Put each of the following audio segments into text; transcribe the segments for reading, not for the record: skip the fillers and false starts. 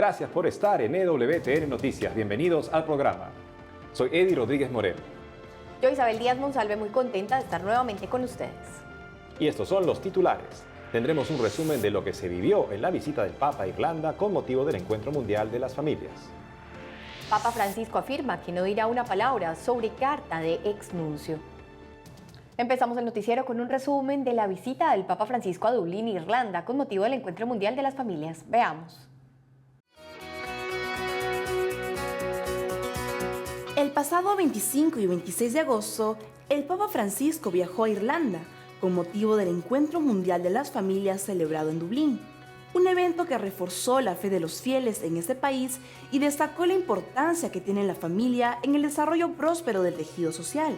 Gracias por estar en EWTN Noticias. Bienvenidos al programa. Soy Eddie Rodríguez Moreno. Yo, Isabel Díaz Monsalve, muy contenta de estar nuevamente con ustedes. Y estos son los titulares. Tendremos un resumen de lo que se vivió en la visita del Papa a Irlanda con motivo del Encuentro Mundial de las Familias. Papa Francisco afirma que no dirá una palabra sobre carta de exnuncio. Empezamos el noticiero con un resumen de la visita del Papa Francisco a Dublín, Irlanda, con motivo del Encuentro Mundial de las Familias. Veamos. El pasado 25 y 26 de agosto, el Papa Francisco viajó a Irlanda con motivo del Encuentro Mundial de las Familias celebrado en Dublín, un evento que reforzó la fe de los fieles en este país y destacó la importancia que tiene la familia en el desarrollo próspero del tejido social.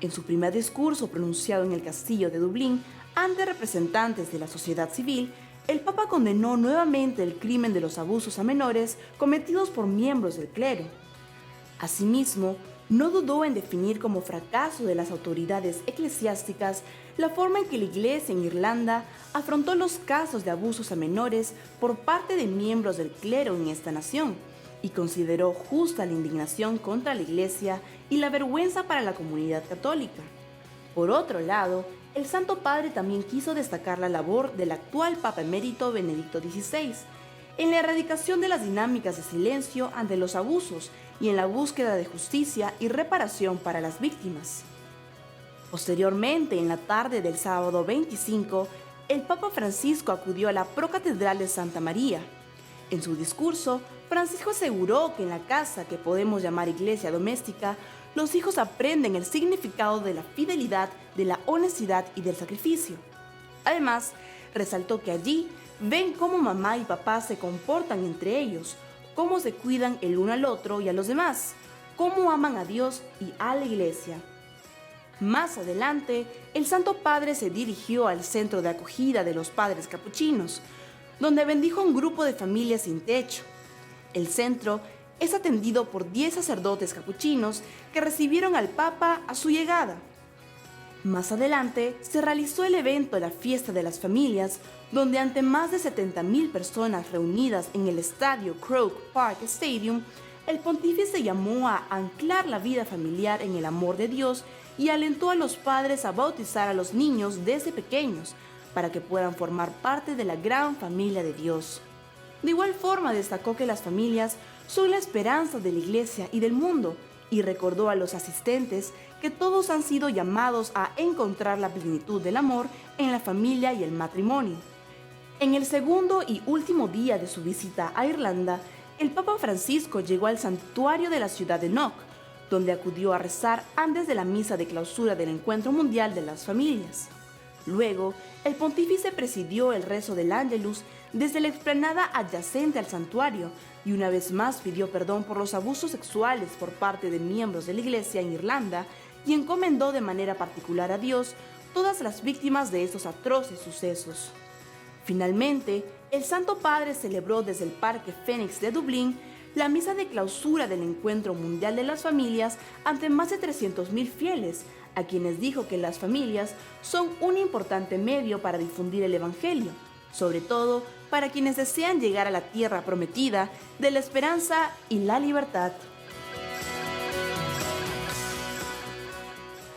En su primer discurso pronunciado en el Castillo de Dublín ante representantes de la sociedad civil, el Papa condenó nuevamente el crimen de los abusos a menores cometidos por miembros del clero. Asimismo, no dudó en definir como fracaso de las autoridades eclesiásticas la forma en que la Iglesia en Irlanda afrontó los casos de abusos a menores por parte de miembros del clero en esta nación, y consideró justa la indignación contra la Iglesia y la vergüenza para la comunidad católica. Por otro lado, el Santo Padre también quiso destacar la labor del actual Papa Emérito Benedicto XVI en la erradicación de las dinámicas de silencio ante los abusos y en la búsqueda de justicia y reparación para las víctimas. Posteriormente, en la tarde del sábado 25, el Papa Francisco acudió a la Procatedral de Santa María. En su discurso, Francisco aseguró que en la casa que podemos llamar iglesia doméstica, los hijos aprenden el significado de la fidelidad, de la honestidad y del sacrificio. Además, resaltó que allí ven cómo mamá y papá se comportan entre ellos, cómo se cuidan el uno al otro y a los demás, cómo aman a Dios y a la Iglesia. Más adelante, el Santo Padre se dirigió al centro de acogida de los padres capuchinos, donde bendijo a un grupo de familias sin techo. El centro es atendido por 10 sacerdotes capuchinos que recibieron al Papa a su llegada. Más adelante, se realizó el evento La Fiesta de las Familias, donde ante más de 70,000 personas reunidas en el estadio Croke Park Stadium, el pontífice llamó a anclar la vida familiar en el amor de Dios y alentó a los padres a bautizar a los niños desde pequeños, para que puedan formar parte de la gran familia de Dios. De igual forma, destacó que las familias son la esperanza de la Iglesia y del mundo, y recordó a los asistentes que todos han sido llamados a encontrar la plenitud del amor en la familia y el matrimonio. En el segundo y último día de su visita a Irlanda, el Papa Francisco llegó al santuario de la ciudad de Knock, donde acudió a rezar antes de la misa de clausura del Encuentro Mundial de las Familias. Luego, el pontífice presidió el rezo del Ángelus desde la explanada adyacente al santuario y una vez más pidió perdón por los abusos sexuales por parte de miembros de la Iglesia en Irlanda y encomendó de manera particular a Dios todas las víctimas de estos atroces sucesos. Finalmente, el Santo Padre celebró desde el Parque Fénix de Dublín la misa de clausura del Encuentro Mundial de las Familias ante más de 300,000 fieles, a quienes dijo que las familias son un importante medio para difundir el Evangelio, sobre todo para quienes desean llegar a la tierra prometida de la esperanza y la libertad.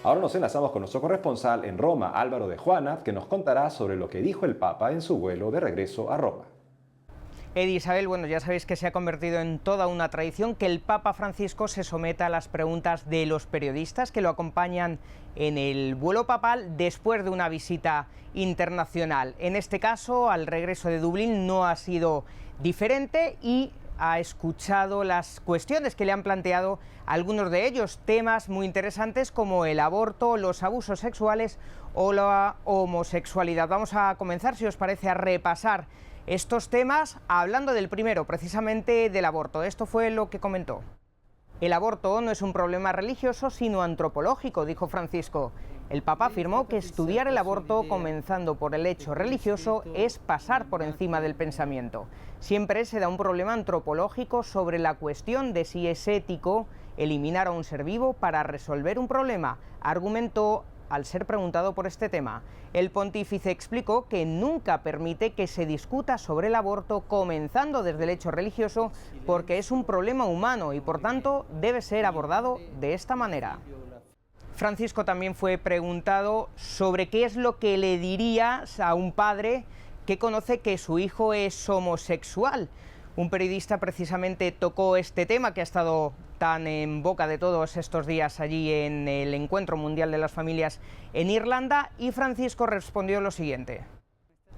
Ahora nos enlazamos con nuestro corresponsal en Roma, Álvaro de Juana, que nos contará sobre lo que dijo el Papa en su vuelo de regreso a Roma. Eddie, Isabel, bueno, ya sabéis que se ha convertido en toda una tradición que el Papa Francisco se someta a las preguntas de los periodistas que lo acompañan en el vuelo papal después de una visita internacional. En este caso, al regreso de Dublín no ha sido diferente y ha escuchado las cuestiones que le han planteado algunos de ellos, temas muy interesantes como el aborto, los abusos sexuales o la homosexualidad. Vamos a comenzar, si os parece, a repasar estos temas, hablando del primero, precisamente del aborto. Esto fue lo que comentó. El aborto no es un problema religioso, sino antropológico, dijo Francisco. El Papa afirmó que estudiar el aborto, comenzando por el hecho religioso, es pasar por encima del pensamiento. Siempre se da un problema antropológico sobre la cuestión de si es ético eliminar a un ser vivo para resolver un problema, argumentó al ser preguntado por este tema. El pontífice explicó que nunca permite que se discuta sobre el aborto, comenzando desde el hecho religioso, porque es un problema humano y por tanto debe ser abordado de esta manera. Francisco también fue preguntado sobre qué es lo que le diría a un padre que conoce que su hijo es homosexual. Un periodista precisamente tocó este tema que ha estado tan en boca de todos estos días allí en el Encuentro Mundial de las Familias en Irlanda, y Francisco respondió lo siguiente.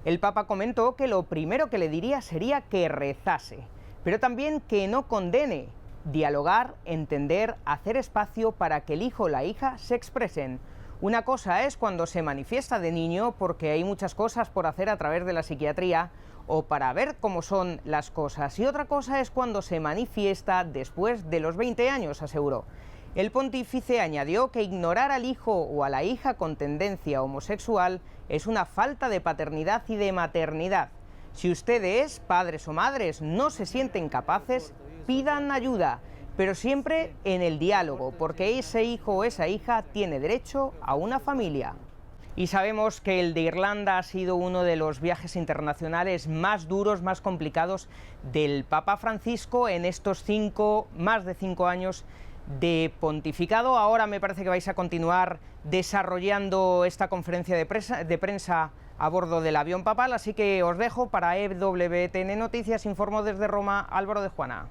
El Papa comentó que lo primero que le diría sería que rezase, pero también que no condene, dialogar, entender, hacer espacio para que el hijo o la hija se expresen. Una cosa es cuando se manifiesta de niño, porque hay muchas cosas por hacer a través de la psiquiatría o para ver cómo son las cosas, y otra cosa es cuando se manifiesta después de los 20 años, aseguró. El pontífice añadió que ignorar al hijo o a la hija con tendencia homosexual es una falta de paternidad y de maternidad. Si ustedes, padres o madres, no se sienten capaces, pidan ayuda, pero siempre en el diálogo, porque ese hijo o esa hija tiene derecho a una familia. Y sabemos que el de Irlanda ha sido uno de los viajes internacionales más duros, más complicados del Papa Francisco en estos más de 5 años de pontificado. Ahora me parece que vais a continuar desarrollando esta conferencia de prensa a bordo del avión papal, así que os dejo para EWTN Noticias. Informó desde Roma Álvaro de Juana.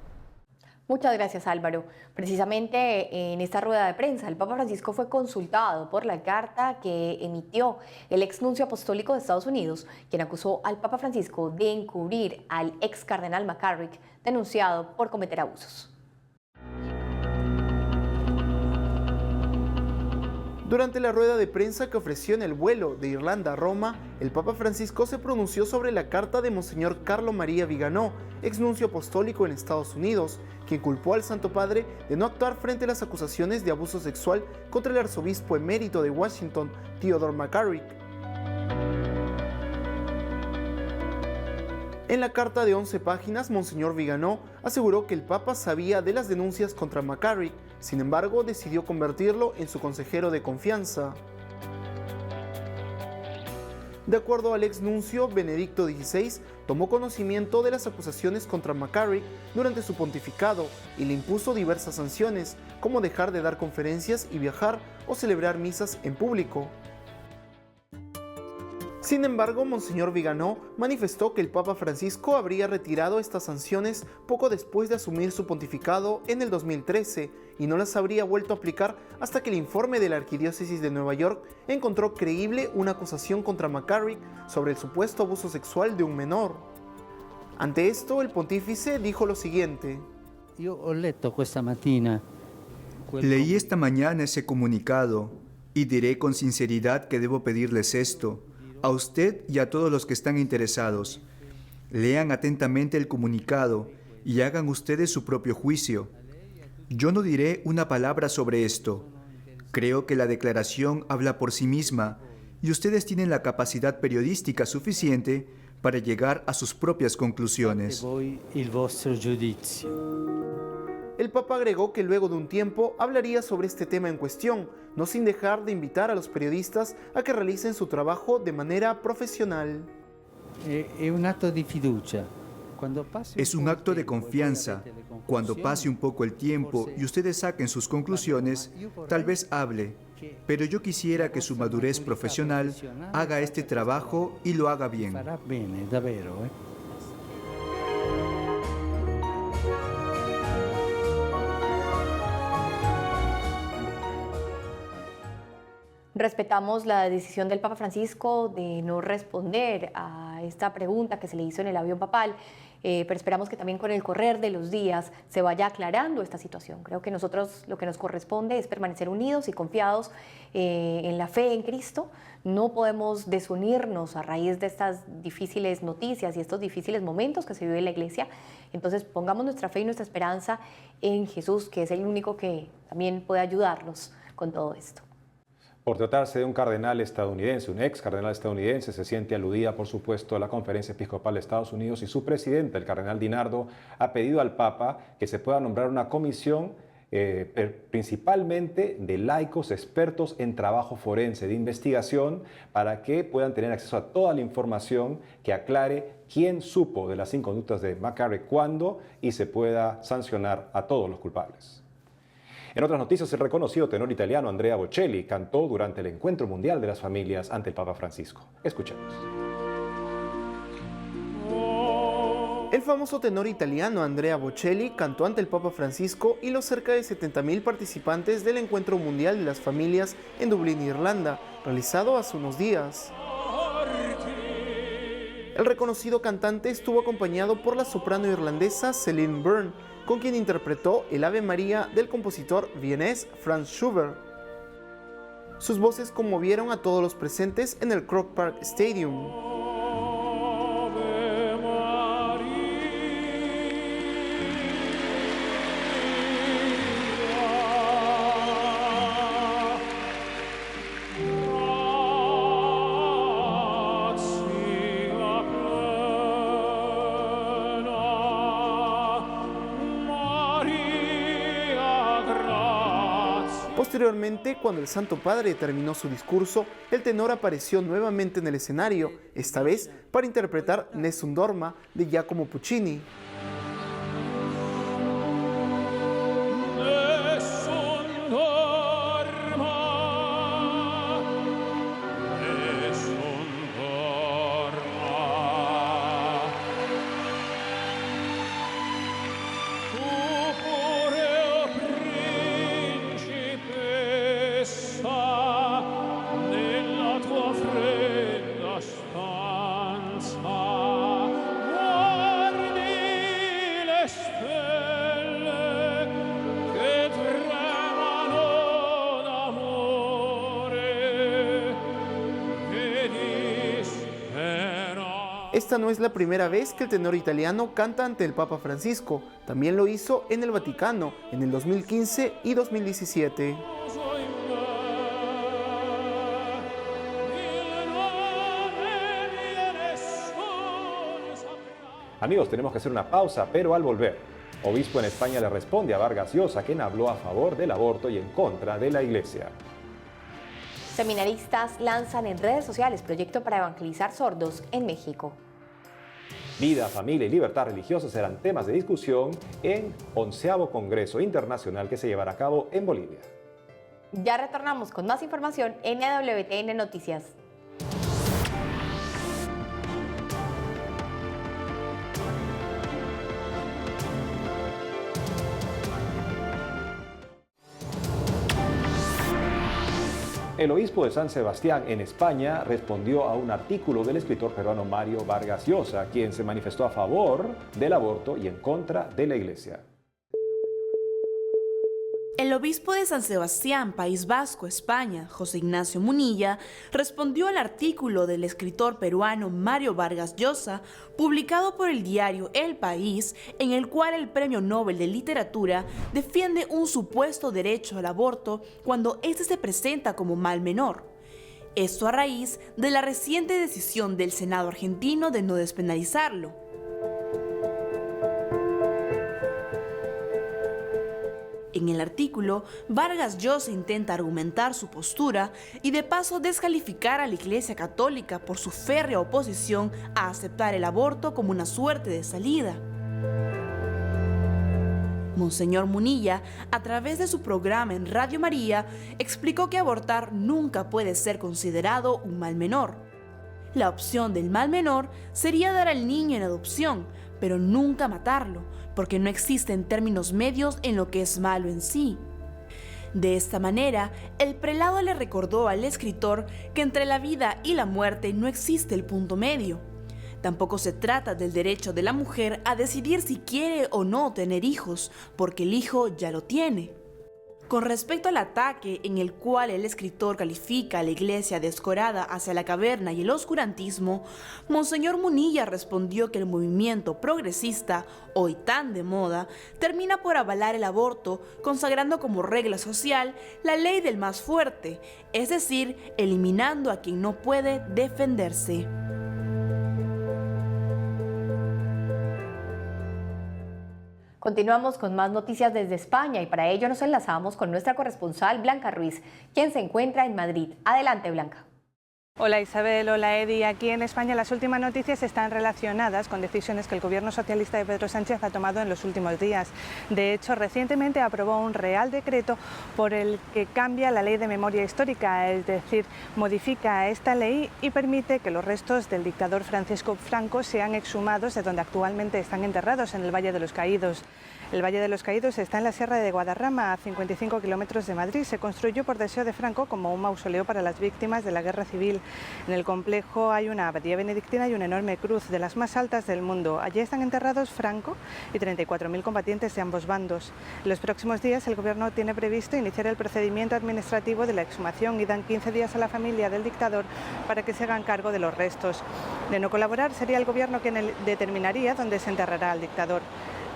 Muchas gracias, Álvaro. Precisamente en esta rueda de prensa, el Papa Francisco fue consultado por la carta que emitió el ex nuncio apostólico de Estados Unidos, quien acusó al Papa Francisco de encubrir al ex cardenal McCarrick, denunciado por cometer abusos. Durante la rueda de prensa que ofreció en el vuelo de Irlanda a Roma, el Papa Francisco se pronunció sobre la carta de Monseñor Carlo María Viganò, ex nuncio apostólico en Estados Unidos, quien culpó al Santo Padre de no actuar frente a las acusaciones de abuso sexual contra el arzobispo emérito de Washington, Theodore McCarrick. En la carta de 11 páginas, Monseñor Viganò aseguró que el Papa sabía de las denuncias contra McCarrick, sin embargo decidió convertirlo en su consejero de confianza. De acuerdo al ex nuncio, Benedicto XVI tomó conocimiento de las acusaciones contra McCarrick durante su pontificado y le impuso diversas sanciones, como dejar de dar conferencias y viajar o celebrar misas en público. Sin embargo, Monseñor Viganò manifestó que el Papa Francisco habría retirado estas sanciones poco después de asumir su pontificado en el 2013 y no las habría vuelto a aplicar hasta que el informe de la Arquidiócesis de Nueva York encontró creíble una acusación contra McCarrick sobre el supuesto abuso sexual de un menor. Ante esto, el pontífice dijo lo siguiente: Leí esta mañana ese comunicado y diré con sinceridad que debo pedirles esto. A usted y a todos los que están interesados, lean atentamente el comunicado y hagan ustedes su propio juicio. Yo no diré una palabra sobre esto. Creo que la declaración habla por sí misma y ustedes tienen la capacidad periodística suficiente para llegar a sus propias conclusiones. El Papa agregó que luego de un tiempo hablaría sobre este tema en cuestión, no sin dejar de invitar a los periodistas a que realicen su trabajo de manera profesional. Es un acto de confianza. Cuando pase un poco el tiempo y ustedes saquen sus conclusiones, tal vez hable. Pero yo quisiera que su madurez profesional haga este trabajo y lo haga bien. Respetamos la decisión del Papa Francisco de no responder a esta pregunta que se le hizo en el avión papal, pero esperamos que también con el correr de los días se vaya aclarando esta situación. Creo que nosotros lo que nos corresponde es permanecer unidos y confiados en la fe en Cristo. No podemos desunirnos a raíz de estas difíciles noticias y estos difíciles momentos que se vive en la Iglesia. Entonces pongamos nuestra fe y nuestra esperanza en Jesús, que es el único que también puede ayudarnos con todo esto. Por tratarse de un cardenal estadounidense, un ex cardenal estadounidense, se siente aludida, por supuesto, a la Conferencia Episcopal de Estados Unidos, y su presidente, el cardenal DiNardo, ha pedido al Papa que se pueda nombrar una comisión principalmente de laicos expertos en trabajo forense de investigación para que puedan tener acceso a toda la información que aclare quién supo de las inconductas de McCarrick cuándo y se pueda sancionar a todos los culpables. En otras noticias, el reconocido tenor italiano Andrea Bocelli cantó durante el Encuentro Mundial de las Familias ante el Papa Francisco. Escuchemos. El famoso tenor italiano Andrea Bocelli cantó ante el Papa Francisco y los cerca de 70.000 participantes del Encuentro Mundial de las Familias en Dublín, Irlanda, realizado hace unos días. El reconocido cantante estuvo acompañado por la soprano irlandesa Celine Byrne, con quien interpretó el Ave María del compositor vienés Franz Schubert. Sus voces conmovieron a todos los presentes en el Croke Park Stadium. Posteriormente, cuando el Santo Padre terminó su discurso, el tenor apareció nuevamente en el escenario, esta vez para interpretar Nessun Dorma de Giacomo Puccini. Esta no es la primera vez que el tenor italiano canta ante el Papa Francisco, también lo hizo en el Vaticano en el 2015 y 2017. Amigos, tenemos que hacer una pausa, pero al volver, obispo en España le responde a Vargas Llosa, quien habló a favor del aborto y en contra de la Iglesia. Seminaristas lanzan en redes sociales proyecto para evangelizar sordos en México. Vida, familia y libertad religiosa serán temas de discusión en 11º Congreso Internacional que se llevará a cabo en Bolivia. Ya retornamos con más información en EWTN Noticias. El obispo de San Sebastián en España respondió a un artículo del escritor peruano Mario Vargas Llosa, quien se manifestó a favor del aborto y en contra de la Iglesia. El obispo de San Sebastián, País Vasco, España, José Ignacio Munilla, respondió al artículo del escritor peruano Mario Vargas Llosa, publicado por el diario El País, en el cual el Premio Nobel de Literatura defiende un supuesto derecho al aborto cuando éste se presenta como mal menor. Esto a raíz de la reciente decisión del Senado argentino de no despenalizarlo. En el artículo, Vargas Llosa intenta argumentar su postura y de paso descalificar a la Iglesia Católica por su férrea oposición a aceptar el aborto como una suerte de salida. Monseñor Munilla, a través de su programa en Radio María, explicó que abortar nunca puede ser considerado un mal menor. La opción del mal menor sería dar al niño en adopción, pero nunca matarlo, porque no existen términos medios en lo que es malo en sí. De esta manera, el prelado le recordó al escritor que entre la vida y la muerte no existe el punto medio. Tampoco se trata del derecho de la mujer a decidir si quiere o no tener hijos, porque el hijo ya lo tiene. Con respecto al ataque en el cual el escritor califica a la Iglesia descorada hacia la caverna y el oscurantismo, Monseñor Munilla respondió que el movimiento progresista, hoy tan de moda, termina por avalar el aborto, consagrando como regla social la ley del más fuerte, es decir, eliminando a quien no puede defenderse. Continuamos con más noticias desde España y para ello nos enlazamos con nuestra corresponsal Blanca Ruiz, quien se encuentra en Madrid. Adelante, Blanca. Hola Isabel, hola Edi. Aquí en España las últimas noticias están relacionadas con decisiones que el gobierno socialista de Pedro Sánchez ha tomado en los últimos días. De hecho, recientemente aprobó un Real Decreto por el que cambia la ley de memoria histórica, es decir, modifica esta ley y permite que los restos del dictador Francisco Franco sean exhumados de donde actualmente están enterrados, en el Valle de los Caídos. El Valle de los Caídos está en la Sierra de Guadarrama, a 55 kilómetros de Madrid. Se construyó por deseo de Franco como un mausoleo para las víctimas de la Guerra Civil. En el complejo hay una abadía benedictina y una enorme cruz, de las más altas del mundo. Allí están enterrados Franco y 34.000 combatientes de ambos bandos. En los próximos días el Gobierno tiene previsto iniciar el procedimiento administrativo de la exhumación y dan 15 días a la familia del dictador para que se hagan cargo de los restos. De no colaborar, sería el Gobierno quien determinaría dónde se enterrará al dictador.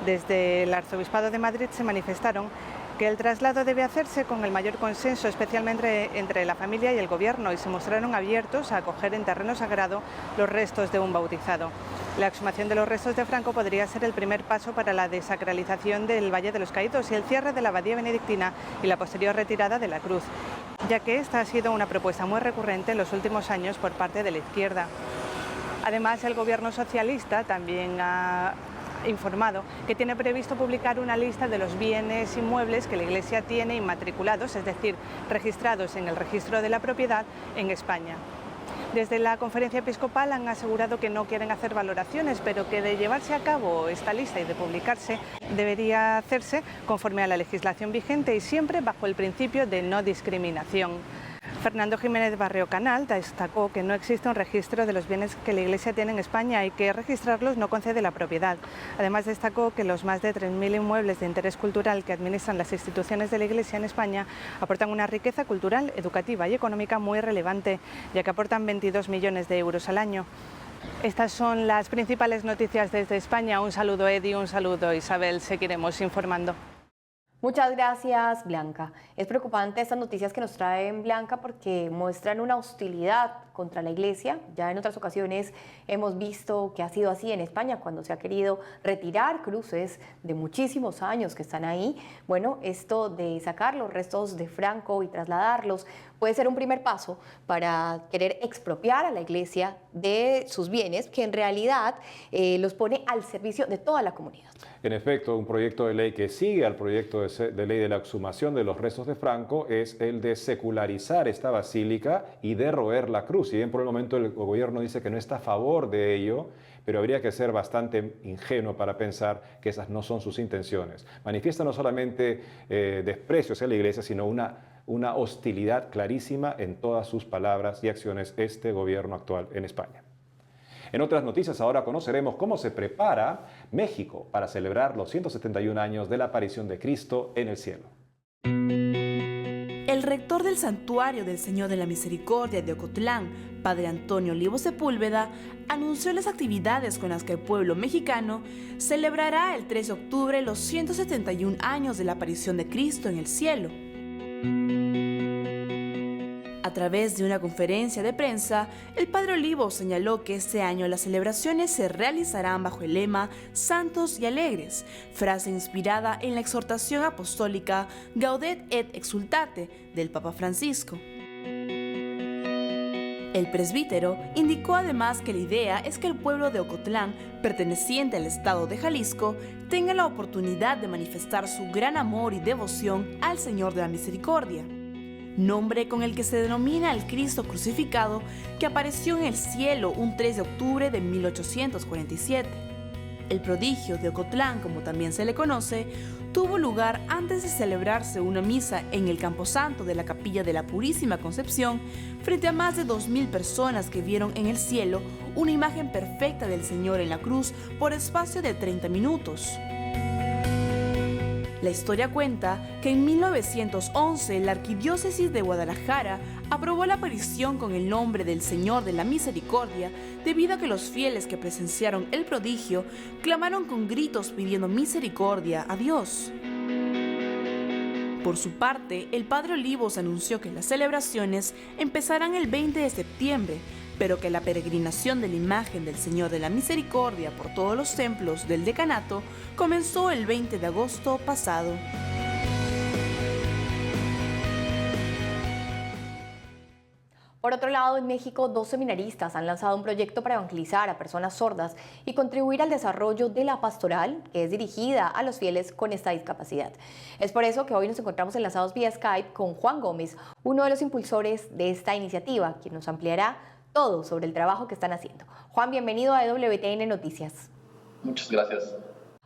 Desde el Arzobispado de Madrid se manifestaron que el traslado debe hacerse con el mayor consenso, especialmente entre la familia y el Gobierno, y se mostraron abiertos a acoger en terreno sagrado los restos de un bautizado. La exhumación de los restos de Franco podría ser el primer paso para la desacralización del Valle de los Caídos y el cierre de la abadía benedictina y la posterior retirada de la cruz, ya que esta ha sido una propuesta muy recurrente en los últimos años por parte de la izquierda. Además, el Gobierno socialista también ha informado que tiene previsto publicar una lista de los bienes inmuebles que la Iglesia tiene inmatriculados, es decir, registrados en el registro de la propiedad en España. Desde la Conferencia Episcopal han asegurado que no quieren hacer valoraciones, pero que de llevarse a cabo esta lista y de publicarse debería hacerse conforme a la legislación vigente y siempre bajo el principio de no discriminación. Fernando Jiménez Barrio Canal destacó que no existe un registro de los bienes que la Iglesia tiene en España y que registrarlos no concede la propiedad. Además destacó que los más de 3.000 inmuebles de interés cultural que administran las instituciones de la Iglesia en España aportan una riqueza cultural, educativa y económica muy relevante, ya que aportan 22 millones de euros al año. Estas son las principales noticias desde España. Un saludo Edi, un saludo Isabel, seguiremos informando. Muchas gracias, Blanca. Es preocupante estas noticias que nos trae Blanca porque muestran una hostilidad contra la Iglesia. Ya en otras ocasiones hemos visto que ha sido así en España cuando se ha querido retirar cruces de muchísimos años que están ahí. Bueno, esto de sacar los restos de Franco y trasladarlos puede ser un primer paso para querer expropiar a la Iglesia de sus bienes, que en realidad los pone al servicio de toda la comunidad. En efecto, un proyecto de ley que sigue al proyecto de ley de la exhumación de los restos de Franco es el de secularizar esta basílica y derroer la cruz. Si bien por el momento el gobierno dice que no está a favor de ello, pero habría que ser bastante ingenuo para pensar que esas no son sus intenciones. Manifiesta no solamente desprecio hacia la Iglesia, sino una hostilidad clarísima en todas sus palabras y acciones este gobierno actual en España. En otras noticias, ahora conoceremos cómo se prepara México para celebrar los 171 años de la aparición de Cristo en el cielo. El rector del Santuario del Señor de la Misericordia de Ocotlán, Padre Antonio Olivo Sepúlveda, anunció las actividades con las que el pueblo mexicano celebrará el 3 de octubre los 171 años de la aparición de Cristo en el cielo. A través de una conferencia de prensa, el Padre Olivo señaló que este año las celebraciones se realizarán bajo el lema Santos y Alegres, frase inspirada en la exhortación apostólica Gaudet et Exultate del Papa Francisco. El presbítero indicó además que la idea es que el pueblo de Ocotlán, perteneciente al estado de Jalisco, tenga la oportunidad de manifestar su gran amor y devoción al Señor de la Misericordia, nombre con el que se denomina al Cristo crucificado que apareció en el cielo un 3 de octubre de 1847. El prodigio de Ocotlán, como también se le conoce, tuvo lugar antes de celebrarse una misa en el camposanto de la Capilla de la Purísima Concepción frente a más de 2.000 personas que vieron en el cielo una imagen perfecta del Señor en la cruz por espacio de 30 minutos. La historia cuenta que en 1911 la Arquidiócesis de Guadalajara aprobó la aparición con el nombre del Señor de la Misericordia debido a que los fieles que presenciaron el prodigio clamaron con gritos pidiendo misericordia a Dios. Por su parte, el Padre Olivos anunció que las celebraciones empezarán el 20 de septiembre, pero que la peregrinación de la imagen del Señor de la Misericordia por todos los templos del decanato comenzó el 20 de agosto pasado. Por otro lado, en México, 2 seminaristas han lanzado un proyecto para evangelizar a personas sordas y contribuir al desarrollo de la pastoral, que es dirigida a los fieles con esta discapacidad. Es por eso que hoy nos encontramos enlazados vía Skype con Juan Gómez, uno de los impulsores de esta iniciativa, quien nos ampliará todo sobre el trabajo que están haciendo. Juan, bienvenido a EWTN Noticias. Muchas gracias.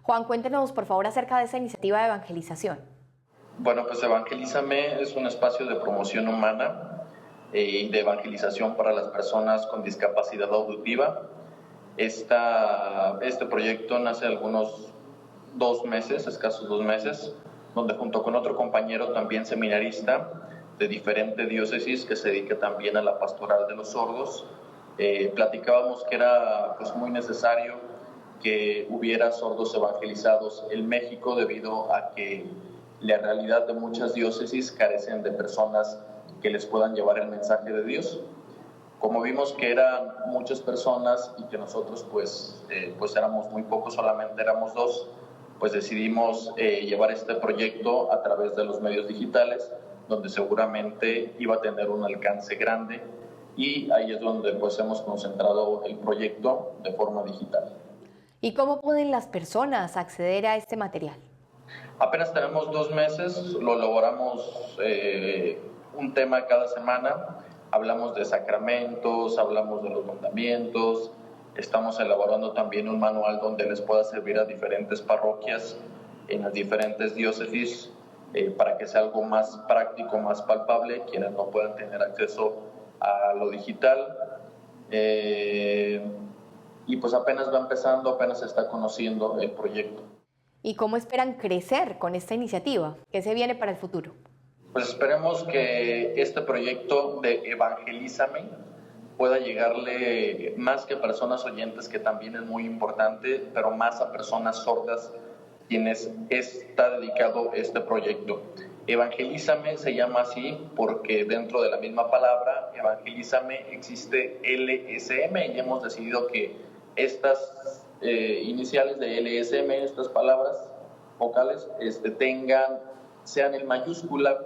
Juan, cuéntenos por favor acerca de esta iniciativa de evangelización. Bueno, pues Evangelízame es un espacio de promoción humana y de evangelización para las personas con discapacidad auditiva. Este proyecto nace algunos 2 meses, escasos 2 meses, donde junto con otro compañero también seminarista de diferente diócesis que se dedica también a la pastoral de los sordos, platicábamos que era pues muy necesario que hubiera sordos evangelizados en México debido a que la realidad de muchas diócesis carecen de personas que les puedan llevar el mensaje de Dios. Como vimos que eran muchas personas y que nosotros pues éramos muy pocos, solamente éramos 2, pues decidimos llevar este proyecto a través de los medios digitales, donde seguramente iba a tener un alcance grande, y ahí es donde pues hemos concentrado el proyecto de forma digital. ¿Y cómo pueden las personas acceder a este material? Apenas tenemos 2 meses, lo elaboramos un tema cada semana, hablamos de sacramentos, hablamos de los mandamientos, estamos elaborando también un manual donde les pueda servir a diferentes parroquias en las diferentes diócesis para que sea algo más práctico, más palpable, quienes no puedan tener acceso a lo digital. Y pues apenas va empezando, apenas se está conociendo el proyecto. ¿Y cómo esperan crecer con esta iniciativa? ¿Qué se viene para el futuro? Pues esperemos que este proyecto de Evangelízame pueda llegarle más que a personas oyentes, que también es muy importante, pero más a personas sordas, quienes está dedicado este proyecto. Evangelízame se llama así porque dentro de la misma palabra, Evangelízame, existe LSM, y hemos decidido que estas iniciales de LSM, estas palabras vocales, sean en mayúscula,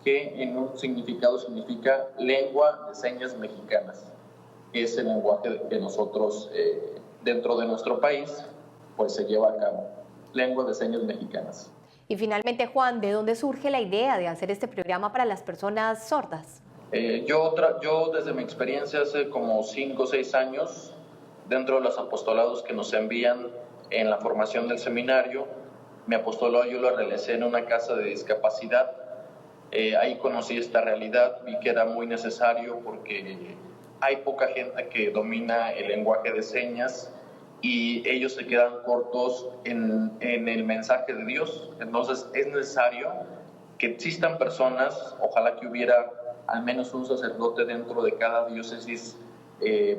que en un significado significa lengua de señas mexicanas. Es el lenguaje que nosotros, dentro de nuestro país, pues se lleva a cabo. Lengua de señas mexicanas. Y finalmente, Juan, ¿de dónde surge la idea de hacer este programa para las personas sordas? Yo desde mi experiencia hace como 5 o 6 años, dentro de los apostolados que nos envían en la formación del seminario, mi apostolado yo lo realicé en una casa de discapacidad. Ahí conocí esta realidad, vi que era muy necesario porque hay poca gente que domina el lenguaje de señas y ellos se quedan cortos en el mensaje de Dios. Entonces es necesario que existan personas, ojalá que hubiera al menos un sacerdote dentro de cada diócesis,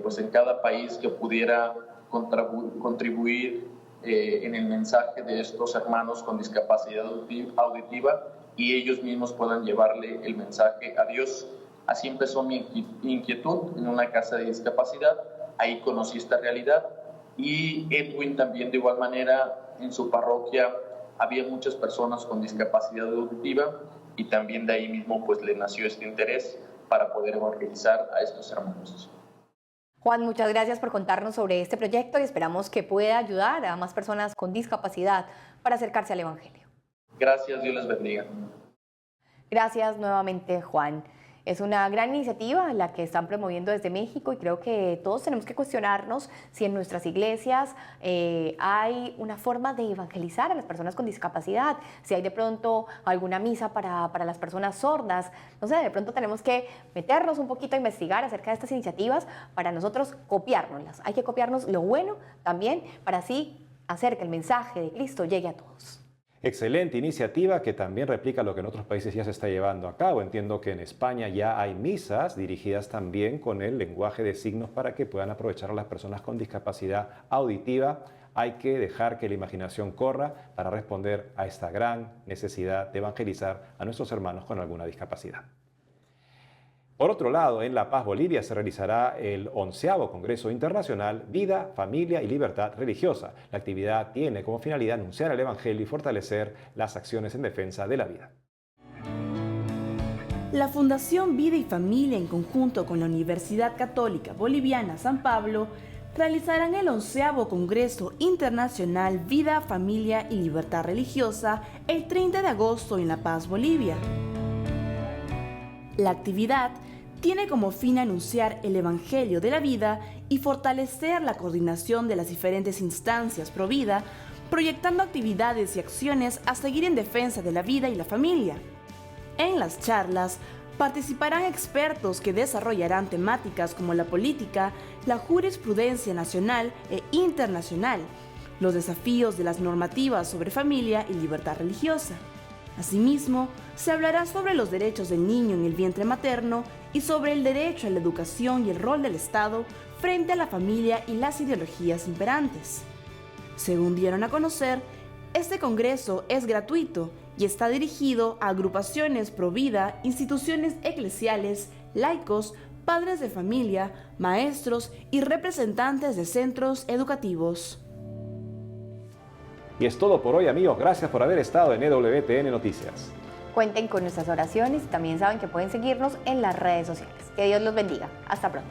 pues en cada país, que pudiera contribuir en el mensaje de estos hermanos con discapacidad auditiva, y ellos mismos puedan llevarle el mensaje a Dios. Así empezó mi inquietud en una casa de discapacidad, ahí conocí esta realidad, y Edwin también de igual manera en su parroquia había muchas personas con discapacidad auditiva, y también de ahí mismo pues le nació este interés para poder evangelizar a estos hermanos. Juan, muchas gracias por contarnos sobre este proyecto y esperamos que pueda ayudar a más personas con discapacidad para acercarse al Evangelio. Gracias, Dios les bendiga. Gracias nuevamente, Juan. Es una gran iniciativa la que están promoviendo desde México y creo que todos tenemos que cuestionarnos si en nuestras iglesias hay una forma de evangelizar a las personas con discapacidad, si hay de pronto alguna misa para las personas sordas. No sé, de pronto tenemos que meternos un poquito a investigar acerca de estas iniciativas para nosotros copiárnoslas. Hay que copiarnos lo bueno también para así hacer que el mensaje de Cristo llegue a todos. Excelente iniciativa que también replica lo que en otros países ya se está llevando a cabo. Entiendo que en España ya hay misas dirigidas también con el lenguaje de signos para que puedan aprovechar a las personas con discapacidad auditiva. Hay que dejar que la imaginación corra para responder a esta gran necesidad de evangelizar a nuestros hermanos con alguna discapacidad. Por otro lado, en La Paz, Bolivia, se realizará el 11º Congreso Internacional Vida, Familia y Libertad Religiosa. La actividad tiene como finalidad anunciar el Evangelio y fortalecer las acciones en defensa de la vida. La Fundación Vida y Familia, en conjunto con la Universidad Católica Boliviana San Pablo, realizarán el 11º Congreso Internacional Vida, Familia y Libertad Religiosa el 30 de agosto en La Paz, Bolivia. La actividad tiene como fin anunciar el Evangelio de la vida y fortalecer la coordinación de las diferentes instancias pro vida, proyectando actividades y acciones a seguir en defensa de la vida y la familia. En las charlas participarán expertos que desarrollarán temáticas como la política, la jurisprudencia nacional e internacional, los desafíos de las normativas sobre familia y libertad religiosa. Asimismo, se hablará sobre los derechos del niño en el vientre materno y sobre el derecho a la educación y el rol del Estado frente a la familia y las ideologías imperantes. Según dieron a conocer, este congreso es gratuito y está dirigido a agrupaciones pro vida, instituciones eclesiales, laicos, padres de familia, maestros y representantes de centros educativos. Y es todo por hoy, amigos. Gracias por haber estado en EWTN Noticias. Cuenten con nuestras oraciones y también saben que pueden seguirnos en las redes sociales. Que Dios los bendiga. Hasta pronto.